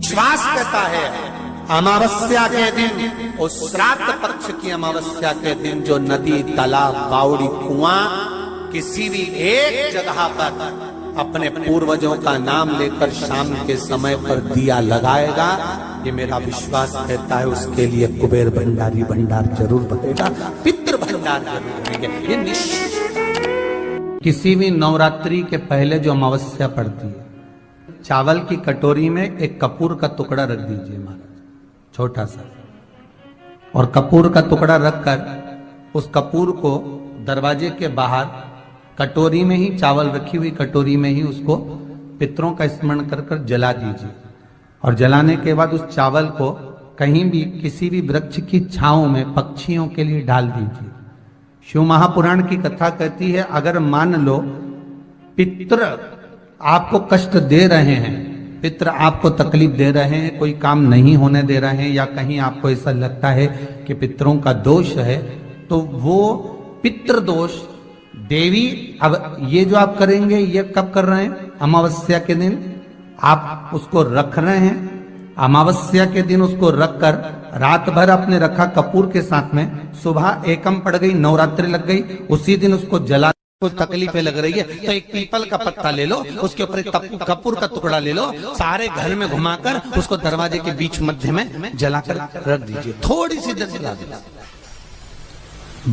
विश्वास कहता है अमावस्या के दिन, उस श्राद्ध पक्ष की अमावस्या के दिन जो नदी, तालाब, बावड़ी, कुआं किसी भी एक जगह पर अपने पूर्वजों का नाम लेकर शाम के समय पर दिया लगाएगा, ये मेरा विश्वास कहता है उसके लिए कुबेर भंडारी भंडार जरूर बनेगा, पितृ भंडार जरूर बनेंगे। ये निश्चित। किसी भी नवरात्रि के पहले जो अमावस्या पड़ती है, चावल की कटोरी में एक कपूर का टुकड़ा रख दीजिए महाराज, छोटा सा, और कपूर का टुकड़ा रखकर उस कपूर को दरवाजे के बाहर कटोरी में ही, चावल रखी हुई कटोरी में ही उसको पितरों का स्मरण कर कर जला दीजिए। और जलाने के बाद उस चावल को कहीं भी किसी भी वृक्ष की छांव में पक्षियों के लिए डाल दीजिए। शिव महापुराण की कथा कहती है, अगर मान लो पितृ आपको कष्ट दे रहे हैं, पितृ आपको तकलीफ दे रहे हैं, कोई काम नहीं होने दे रहे हैं, या कहीं आपको ऐसा लगता है कि पितरों का दोष है, तो वो पितृ दोष देवी, अब ये जो आप करेंगे ये कब कर रहे हैं? अमावस्या के दिन आप उसको रख रहे हैं। अमावस्या के दिन उसको रखकर रात भर आपने रखा कपूर के साथ में, सुबह एकम पड़ गई, नवरात्रि लग गई, उसी दिन उसको जला को तकलीफें लग रही है तो एक पीपल का पत्ता ले लो, उसके ऊपर एक कपूर का टुकड़ा ले लो, सारे घर में घुमाकर उसको दरवाजे के बीच मध्य में जलाकर रख दीजिए। थोड़ी सी देर जला दीजिए,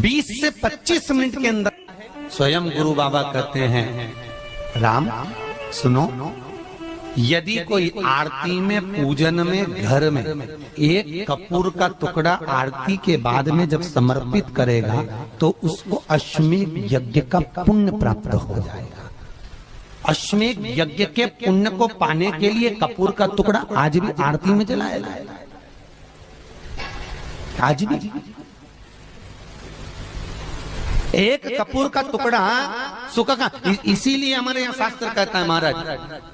20 से 25 मिनट के अंदर। स्वयं गुरु बाबा कहते हैं, राम सुनो, यदि कोई आरती में, पूजन में, घर में एक कपूर का टुकड़ा आरती के बाद में जब समर्पित करेगा तो उसको अश्वमेध यज्ञ का पुण्य प्राप्त हो जाएगा। अश्वमेध यज्ञ के पुण्य को पाने के लिए कपूर का टुकड़ा आज भी आरती में जलाया जाएगा, आज भी। एक कपूर का टुकड़ा सुख का, इसीलिए हमारे यहाँ शास्त्र कहता है महाराज,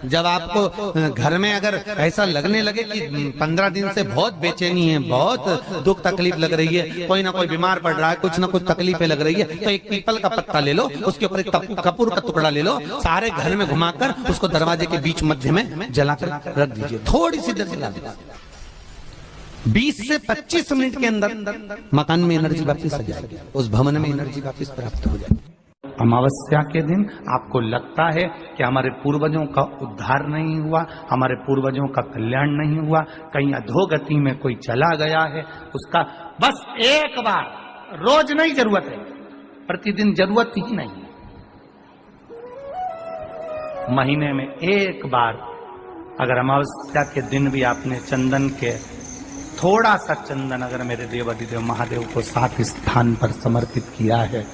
जब आपको घर में अगर ऐसा लगने लगे कि 15 दिन से बहुत बेचैनी है, बहुत दुख तकलीफ लग रही है, कोई ना कोई बीमार पड़ रहा है, कुछ ना कुछ तकलीफें लग रही है, तो एक पीपल का पत्ता ले लो, उसके ऊपर एक कपूर का टुकड़ा ले लो, सारे घर में घुमाकर उसको दरवाजे के बीच मध्य में जलाकर रख दीजिए। थोड़ी सी देर जला दीजिए, 20 से 25 मिनट के अंदर मकान में एनर्जी वापस आ जाएगी, उस भवन में एनर्जी वापस प्राप्त हो जाएगी। अमावस्या के दिन आपको लगता है कि हमारे पूर्वजों का उद्धार नहीं हुआ, हमारे पूर्वजों का कल्याण नहीं हुआ, कहीं अधोगति में कोई चला गया है, उसका बस एक बार, रोज नहीं जरूरत है, प्रतिदिन जरूरत ही नहीं, महीने में एक बार अगर अमावस्या के दिन भी आपने चंदन के थोड़ा सा चंदन अगर मेरे देवाधिदेव महादेव को 7 स्थान पर समर्पित किया है।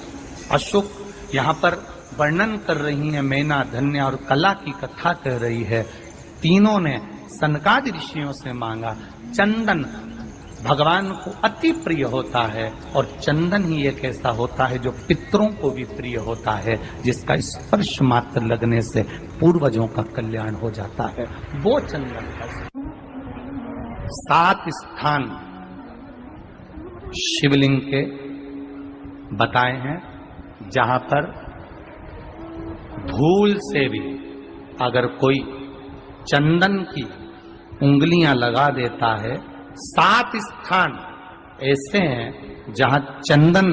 अशोक यहाँ पर वर्णन कर रही है, मैना, धन्य और कला की कथा कह रही है। तीनों ने सनकादि ऋषियों से मांगा। चंदन भगवान को अति प्रिय होता है, और चंदन ही एक ऐसा होता है जो पितरों को भी प्रिय होता है, जिसका स्पर्श मात्र लगने से पूर्वजों का कल्याण हो जाता है। वो चंदन का 7 स्थान शिवलिंग के बताए हैं, जहां पर भूल से भी अगर कोई चंदन की उंगलियां लगा देता है, 7 स्थान ऐसे हैं जहां चंदन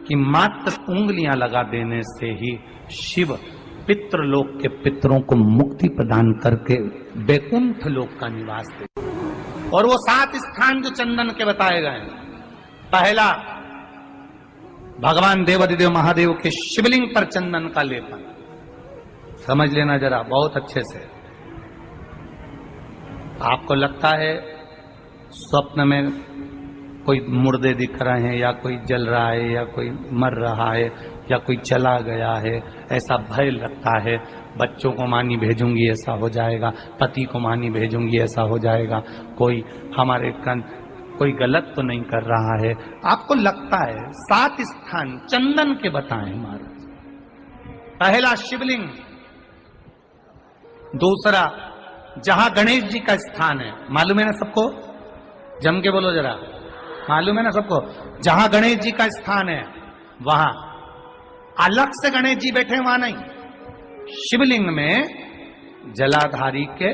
की मात्र उंगलियां लगा देने से ही शिव पितृलोक के पितरों को मुक्ति प्रदान करके वैकुंठ लोक का निवास देते। और वो 7 स्थान जो चंदन के बताए गए, पहला भगवान देवाधिदेव महादेव के शिवलिंग पर चंदन का लेपन। समझ लेना जरा बहुत अच्छे से। आपको लगता है स्वप्न में कोई मुर्दे दिख रहे हैं, या कोई जल रहा है, या कोई मर रहा है, या कोई चला गया है, ऐसा भय लगता है। बच्चों को मानी भेजूंगी ऐसा हो जाएगा, पति को मानी भेजूंगी ऐसा हो जाएगा, कोई हमारे कोई गलत तो नहीं कर रहा है, आपको लगता है। 7 स्थान चंदन के बताएं महाराज। पहला शिवलिंग, दूसरा जहां गणेश जी का स्थान है, मालूम है ना सबको, जम के बोलो जरा, मालूम है ना सबको, जहां गणेश जी का स्थान है वहां अलग से गणेश जी बैठे, वहां नहीं। शिवलिंग में जलाधारी के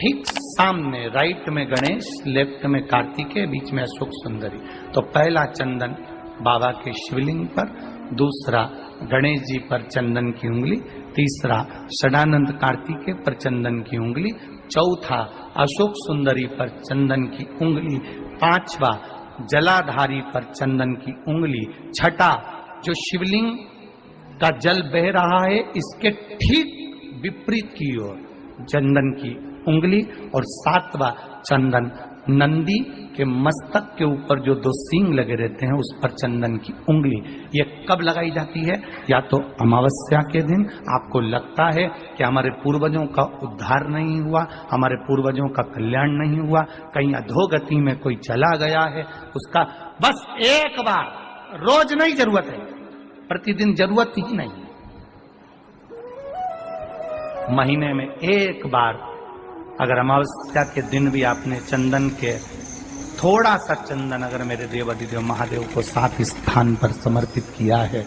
ठीक सामने राइट में गणेश, लेफ्ट में कार्तिकेय, बीच में अशोक सुंदरी। तो पहला चंदन बाबा के शिवलिंग पर, दूसरा गणेश जी पर चंदन की उंगली, तीसरा षडानंद कार्तिकेय पर चंदन की उंगली, चौथा अशोक सुंदरी पर चंदन की उंगली, पांचवा जलाधारी पर चंदन की उंगली, छठा जो शिवलिंग का जल बह रहा है इसके ठीक विपरीत की ओर चंदन की उंगली, और सातवां चंदन नंदी के मस्तक के ऊपर जो दो सींग लगे रहते हैं उस पर चंदन की उंगली। ये कब लगाई जाती है? या तो अमावस्या के दिन आपको लगता है कि हमारे पूर्वजों का उद्धार नहीं हुआ, हमारे पूर्वजों का कल्याण नहीं हुआ, कहीं अधोगति में कोई चला गया है, उसका बस एक बार, रोज नहीं जरूरत है, प्रतिदिन जरूरत ही नहीं, महीने में एक बार अगर अमावस्या के दिन भी आपने चंदन के थोड़ा सा चंदन अगर मेरे देवाधिदेव महादेव को सात स्थान पर समर्पित किया है।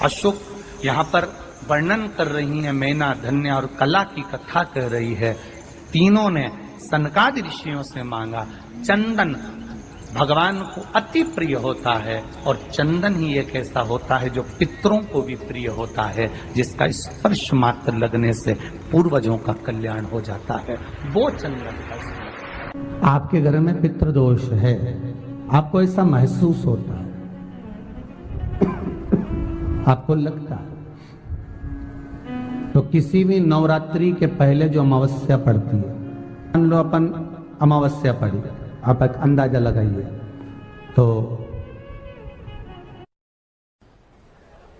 अशोक यहाँ पर वर्णन कर रही है, मैना, धन्य और कला की कथा कर रही है। तीनों ने सनकादि ऋषियों से मांगा। चंदन भगवान को अति प्रिय होता है और चंदन ही एक ऐसा होता है जो पितरों को भी प्रिय होता है, जिसका स्पर्श मात्र लगने से पूर्वजों का कल्याण हो जाता है, वो चंदन का। आपके घर में पितृदोष है, आपको ऐसा महसूस होता है, आपको लगता है, तो किसी भी नवरात्रि के पहले जो अमावस्या पड़ती है, मान लो अपन अमावस्या पड़ी, आप एक अंदाजा लगाइए। तो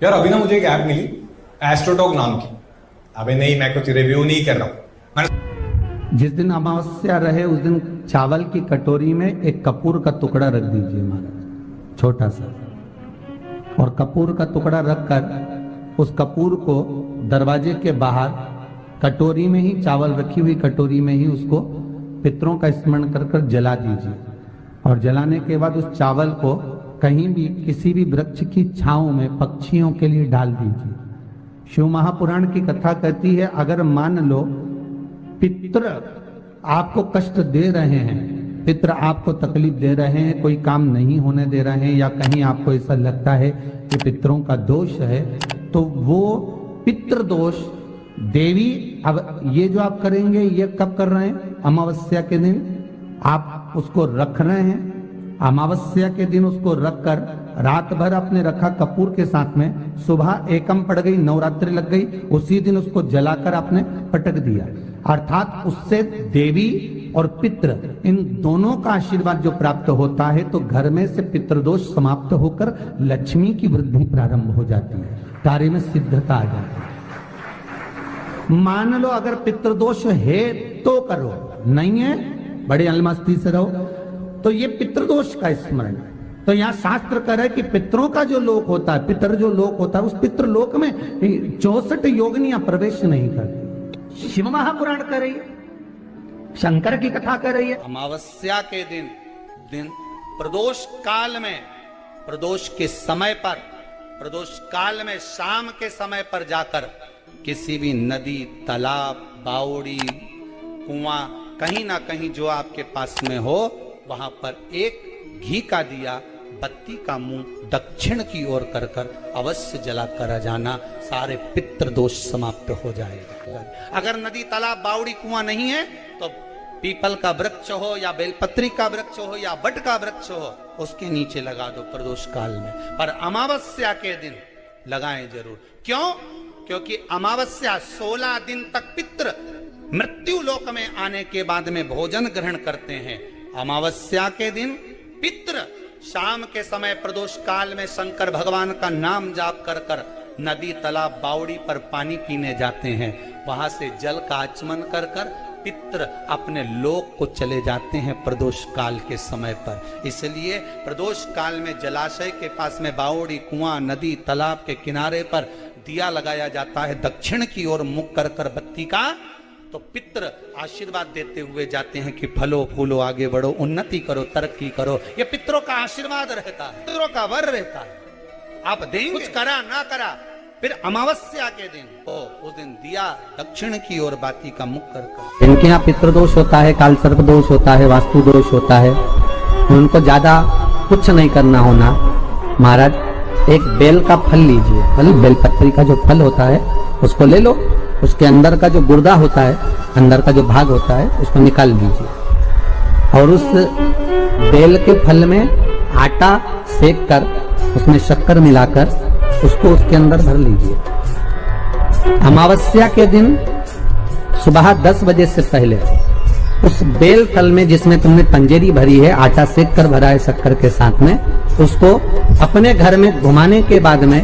यार अभी ना मुझे एक ऐप मिली एस्ट्रोटॉक नाम की। अबे नहीं, मैं कुछ रिव्यू नहीं कर रहा हूं। जिस दिन अमावस्या रहे उस दिन चावल की कटोरी में एक कपूर का टुकड़ा रख दीजिए महाराज, छोटा सा, और कपूर का टुकड़ा रखकर उस कपूर को दरवाजे के बाहर कटोरी में ही, चावल रखी हुई कटोरी में ही उसको पितरों का स्मरण कर कर जला दीजिए। और जलाने के बाद उस चावल को कहीं भी किसी भी वृक्ष की छांव में पक्षियों के लिए डाल दीजिए। शिव महापुराण की कथा कहती है, अगर मान लो पितृ आपको कष्ट दे रहे हैं, पितृ आपको तकलीफ दे रहे हैं, कोई काम नहीं होने दे रहे हैं, या कहीं आपको ऐसा लगता है कि पितरों का दोष है, तो वो पितृदोष देवी, अब ये जो आप करेंगे ये कब कर रहे हैं? अमावस्या के दिन आप उसको रख रहे हैं। अमावस्या के दिन उसको रखकर रात भर आपने रखा कपूर के साथ में, सुबह एकम पड़ गई, नवरात्रि लग गई, उसी दिन उसको जलाकर आपने पटक दिया। अर्थात उससे देवी और पितृ इन दोनों का आशीर्वाद जो प्राप्त होता है, तो घर में से पितृदोष समाप्त होकर लक्ष्मी की वृद्धि प्रारंभ हो जाती है, कार्य में सिद्धता आ जाती है। मान लो अगर पितृदोष है तो करो, नहीं है बड़ी अलमस्ती से रहो, तो ये पितृदोष का स्मरण। तो यहाँ शास्त्र कह रहा है कि पितरों का जो लोक होता है, पितर जो लोक होता है, उस पितृलोक में 64 योगिनियां प्रवेश नहीं करती। शिव महापुराण कर रही है, शंकर की कथा कर रही है। अमावस्या के दिन प्रदोष काल में, प्रदोष के समय पर, प्रदोष काल में शाम के समय पर जाकर किसी भी नदी, तालाब, बावड़ी, कुआं, कहीं ना कहीं जो आपके पास में हो, वहां पर एक घी का दिया, बत्ती का मुंह दक्षिण की ओर कर कर अवश्य जला कर जाना, सारे पितृ दोष समाप्त हो जाएगा। अगर नदी, तालाब, बावड़ी, कुआं नहीं है तो पीपल का वृक्ष हो या बेलपत्री का वृक्ष हो या बट का वृक्ष हो, उसके नीचे लगा दो प्रदोष काल में। पर अमावस्या के दिन लगाएं जरूर। क्यों? क्योंकि अमावस्या 16 दिन तक पितृ मृत्यु लोक में आने के बाद में भोजन ग्रहण करते हैं। अमावस्या के दिन पितृ शाम के समय प्रदोष काल में शंकर भगवान का नाम जाप कर कर नदी, तालाब, बावड़ी पर पानी पीने जाते हैं। वहां से जल का आचमन कर कर पितृ अपने लोक को चले जाते हैं प्रदोष काल के समय पर। इसलिए प्रदोष काल में जलाशय के पास में बावड़ी, कुआं, नदी, तालाब के किनारे पर दिया लगाया जाता है दक्षिण की ओर मुख कर कर बत्ती का, तो पितृ आशीर्वाद देते हुए जाते हैं कि फलो फूलो, आगे बढ़ो, उन्नति करो, तरक्की करो। ये पितरों का आशीर्वाद रहता है, पितरों का वर रहता है। आप देंगे, कुछ करा ना करा, फिर अमावस्या के दिन उस दिन दिया दक्षिण की ओर बाती का मुख कर इनके यहाँ पितृदोष होता है, काल सर्प दोष होता है, वास्तु दोष होता है, उनको ज्यादा कुछ नहीं करना होना। महाराज एक बेल का फल लीजिए, फल बेलपत्री का जो फल होता है उसको ले लो, उसके अंदर का जो गुर्दा होता है, अंदर का जो भाग होता है उसको निकाल लीजिए और उस बेल के फल में आटा सेक कर उसमें शक्कर मिलाकर उसको उसके अंदर भर लीजिए। अमावस्या के दिन सुबह 10 बजे से पहले उस बेल फल में जिसमें तुमने पंजेरी भरी है, आटा सेक कर भरा है शक्कर के साथ में, उसको अपने घर में घुमाने के बाद में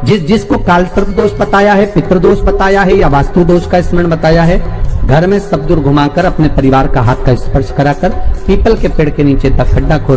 जिसको काल सर्प दोष बताया है, पितृदोष बताया है या वास्तु दोष का स्मरण बताया है, घर में सब दूर घुमाकर अपने परिवार का हाथ का स्पर्श कराकर पीपल के पेड़ के नीचे तक खड्डा खोद